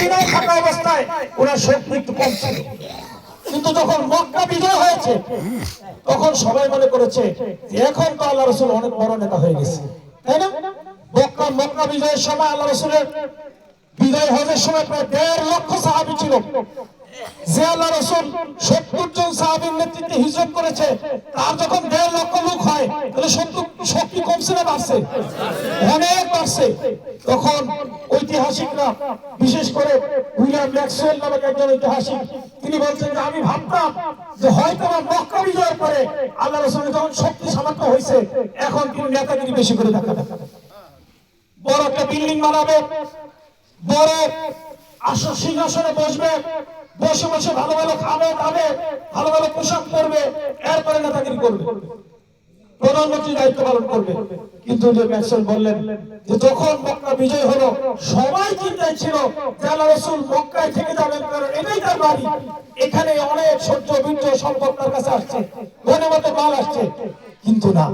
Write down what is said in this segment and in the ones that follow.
মদিনায় থাকা অবস্থায় ওনার শক্তি একটু কম ছিল, কিন্তু যখন মক্কা বিজয় হয়েছে তখন সবাই মনে করেছে এখন তো আল্লাহ রাসূল অনেক বড় নেতা হয়ে গেছে, তাই না? মক্কা বিজয়ের সময় আল্লাহ রাসূলের বিজয় হজের সময় প্রায় 1.5 লক্ষ সাহাবী ছিল। যে আল্লাহ রাসূল 70 জন সাহাবীর নেতৃত্বে হিজরত করেছে, তার যখন 1.5 লক্ষ লোক হয় তাহলে শক্তি কমছে না বাড়ছে? অনেক বাড়ছে। তখন ঐতিহাসিকরা, বিশেষ করে উইলিয়াম ম্যাক্সওয়েল নামক একজন ঐতিহাসিক, তিনি বলছেন যে আমি ভাবতাম যে হয়তো মক্কা বিজয়ের পরে আল্লাহ রাসূলের যখন শক্তি সামর্থ্য হয়েছে এখন তিনি নেতাগিরি বেশি করে দেখাবেন, বড় একটা বিল্ডিং বানাবে, বড় আসন সিংহাসনে বসবে, বসে বসে ভালো ভালো খাবে দাবে, ভালো ভালো পোশাক পরবে, এরপরে নেতাগিরি করবে, প্রধানমন্ত্রী দায়িত্ব পালন করবে। কিন্তু যে ম্যাক্সওয়েল বললেন যে যখন মক্কা বিজয় হলো সবাই চিন্তায় ছিল যে আল্লাহ রাসূল মক্কায় থেকে যাবেন, কারণ এটাই তার বাড়ি, এখানে অনেক সহ্য বীর্য সম্পদ তার কাছে আসছে, ঘনমতে মাল আসছে। কিন্তু না,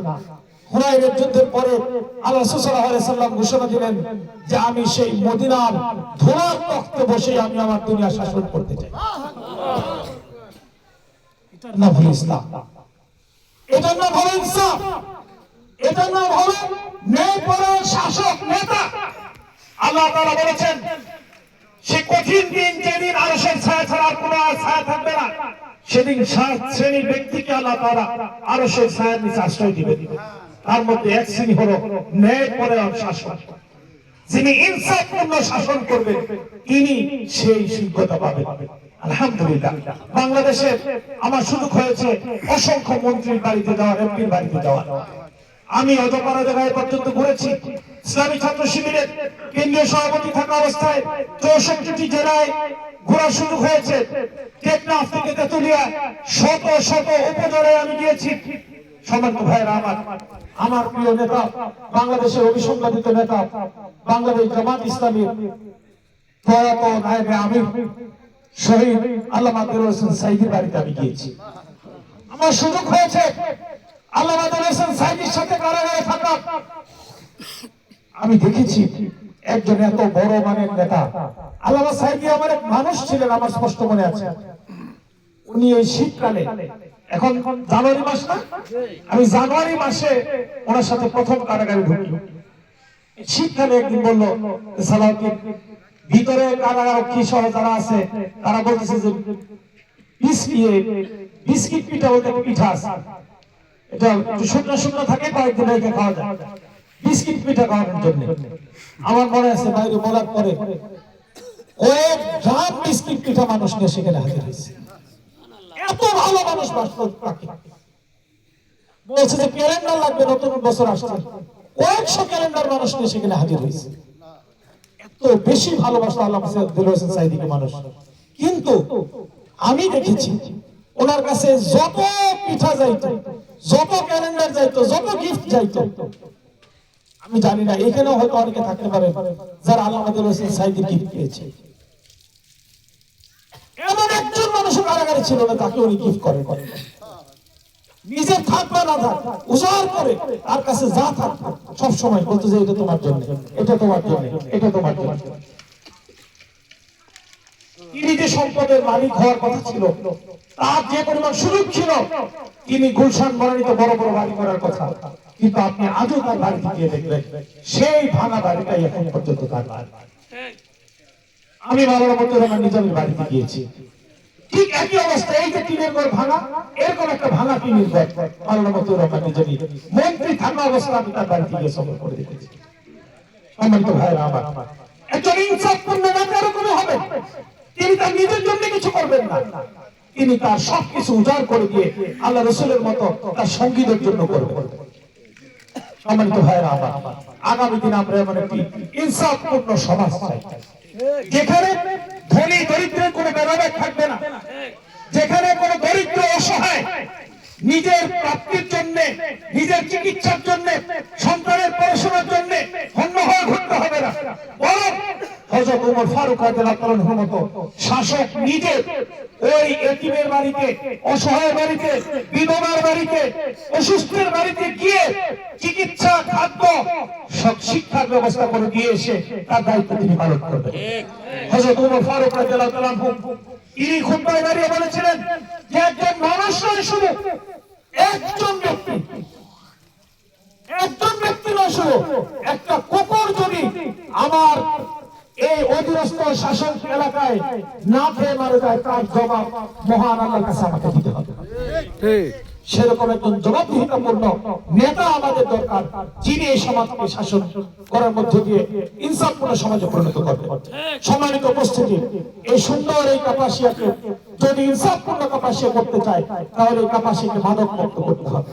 হুনাইনের যুদ্ধের পরে আল্লাহ রাসূল সাল্লাল্লাহু আলাইহি সাল্লাম ঘোষণা দিলেন যে আমি সেই মদিনার ধুলার তখতে বসে আমি আমার দুনিয়া শাসন করতে চাই। এটার নাম হলো ইসলাম, এটার নাম হলো ইনসাফ, এটার নাম হলো ন্যায়পরায়ণ শাসক নেতা। আল্লাহ তাআলা বলেছেন সে কঠিন দিন, যেদিন আরশের ছায়া ছাড়া আর কোনো ছায়া থাকবে না, সেদিন 7 শ্রেণীর ব্যক্তিকে আল্লাহ তাআলা আরশের ছায়ার নিচে আশ্রয় দিবেন। তার মধ্যে এক শ্রেণী হলো ন্যায়পরায়ণ শাসক, যিনি ইনসাফপূর্ণ শাসন করবেন, তিনি সেই যোগ্যতা পাবেন। আলহামদুলিল্লাহ, বাংলাদেশে আমার সুযোগ হয়েছে অসংখ্য মন্ত্রীর বাড়িতে যাওয়ার, এমপির বাড়িতে যাওয়ার। আমি অজপাড়া জায়গায় পর্যন্ত ঘুরেছি। ইসলামী ছাত্র শিবিরের কেন্দ্রীয় সভাপতি থাকা অবস্থায় 64টি জেলায় ঘোরার সুযোগ হয়েছে। টেকনাফ থেকে তেতুলিয়া শত শত উপজেলায় আমি গিয়েছি। সম্মানিত ভাইয়েরা, আমার প্রিয় নেতা, বাংলাদেশের অভিসংবাদিত নেতা, বাংলাদেশ জামাত ইসলামীর প্রয়াত নায়েবে আমির শহীদ আল্লামা দেলোয়ার হোসেন সাঈদীর বাড়িতে আমি গিয়েছি। আমার সুযোগ হয়েছে আল্লামা দেলোয়ার হোসেন সাঈদীর সাথে কারাগারে থাকা। আমি দেখেছি একজন এত বড় মানের নেতা। আল্লামা সাঈদী আমার এক মানুষ ছিলেন, আমার স্পষ্ট মনে আছে। উনি এই শীতকালে, এখন জানুয়ারি মাস না, আমি জানুয়ারি মাসে ওনার সাথে প্রথম কারাগারে ঢুকি। শীতকালে একদিন বললো সালাউদ্দিন, ভিতরে কারারক্ষী সহ যারা আছে তারা বলতেছে যে বিস্কিট পিঠা বলতে পিঠা আছে, এটা শুকনো শুকনো থাকে, কয়েকদিন রেখে খাওয়া যায়, বিস্কিট পিঠা খাওয়ানোর জন্য। আমার মনে আছে বাইরে বলার পরে কয়েক ড্রাম বিস্কিট পিঠা মানুষ নিয়ে সেখানে হাজির হয়েছে। এত ভালো মানুষ বাস্তব বলছে যে ক্যালেন্ডার লাগবে, নতুন বছর আসছে, কয়েকশো ক্যালেন্ডার মানুষ নিয়ে সেখানে হাজির হয়েছে। এত বেশি ভালোবাসা আল্লামা দেলোয়ার হোসেন সাঈদীকে মানুষ। কিন্তু আমি দেখেছি ওনার কাছে যত পিঠা যাইতো, যত ক্যালেন্ডার যাইতো, যত গিফট যাইতো, আমি জানি না এখানেও হয়তো অনেকে থাকতে পারে যারা আল্লামা দেলোয়ার হোসেন সাঈদীর গিফট পেয়েছে। এমন একজন মানুষ কারাগারে ছিল না তাকে উনি গিফট করে। নিজের থাক বা না থাক, উজাড় করে তার কাছে যা থাক সব সময় বলতে যে এটা তোমার জন্য, এটা তোমার জন্য, এটা তোমার জন্য। তিনি যে সম্পদের মালিক হওয়ার কথা ছিল, তার যে পরিমাণ সুযোগ ছিল, তিনি গুলশান মনোনীত বড় বড় বাড়ি করার কথা, কিন্তু আপনি আজও তার বাড়িতে গিয়ে দেখবেন সেই ভাঙা বাড়িটাই এখন পর্যন্ত তার বাড়ি। আমি মাওলানা মতিউর রহমান নিজামীর বাড়িতে গিয়েছি, ঠিক একই অবস্থা। এই যে টিনের ঘর ভাঙা, এরকম একটা ভাঙা টিনের ঘর মাওলানা মতিউর রহমান নিজামী মন্ত্রী থাকা অবস্থা আমি তার বাড়িতে গিয়ে সফর করে দেখেছি। সম্মানিত ভাইরা আমার, একজন ইনসাফপূর্ণ নেতা এরকম হবে, তিনি তার নিজের জন্য কিছু করবেন না, তিনি তার সবকিছু উজাড় করে দিয়ে আল্লাহ রাসূলের মতো তার সঙ্গীদের জন্য করবেন। সম্মানিত ভাইরা আমার, আগামী দিন আমরা এমন একটি ইনসাফপূর্ণ সমাজ চাই, যেখানে ধনী দরিদ্রের কোনো ভেদাভেদ থাকবে না, যেখানে কোনো দরিদ্র অসহায় নিজের প্রাপ্তির জন্য, নিজের চিকিৎসার জন্য, সন্তানের পড়াশোনার জন্য হন্য হয়ে ঘুরতে হবে না, বরং হযরত ওমর ফারুক রাদিয়াল্লাহু তাআলার মতো শাসক নিজে ওই এতিমের বাড়িতে, অসহায় বাড়িতে, বিধবার বাড়িতে, অসুস্থের বাড়িতে গিয়ে চিকিৎসা, খাদ্য, শিক্ষার ব্যবস্থা করে দিয়ে এসে তার দায়িত্ব তিনি পালন করবেন। হযরত ওমর ফারুক রাদিয়াল্লাহু তাআলা তিনি খুতবায় দাঁড়িয়ে বলেছিলেন যে একজন মানুষ নয়, শুধু একজন ব্যক্তি নয়, শুধু একটা কুকুর যদি আমার এই অধীনস্থ শাসক এলাকায় না খেয়ে মারা যায়, তার জবাব মহান আল্লাহর কাছে আমাকে দিতে হবে। সেরকম একজন জবাবদিহিতাপূর্ণ নেতা আমাদের দরকার, যিনি এই সমাজকে শাসন করার মধ্য দিয়ে ইনসাফপূর্ণ সমাজে পরিণত করবে। সম্মানিত উপস্থিতি, এই সুন্দর এই কাপাসিয়াকে যদি ইনসাফপূর্ণ কাপাসিয়া করতে চায়, তাহলে এই কাপাসিয়াকে মাদক মুক্ত করতে হবে।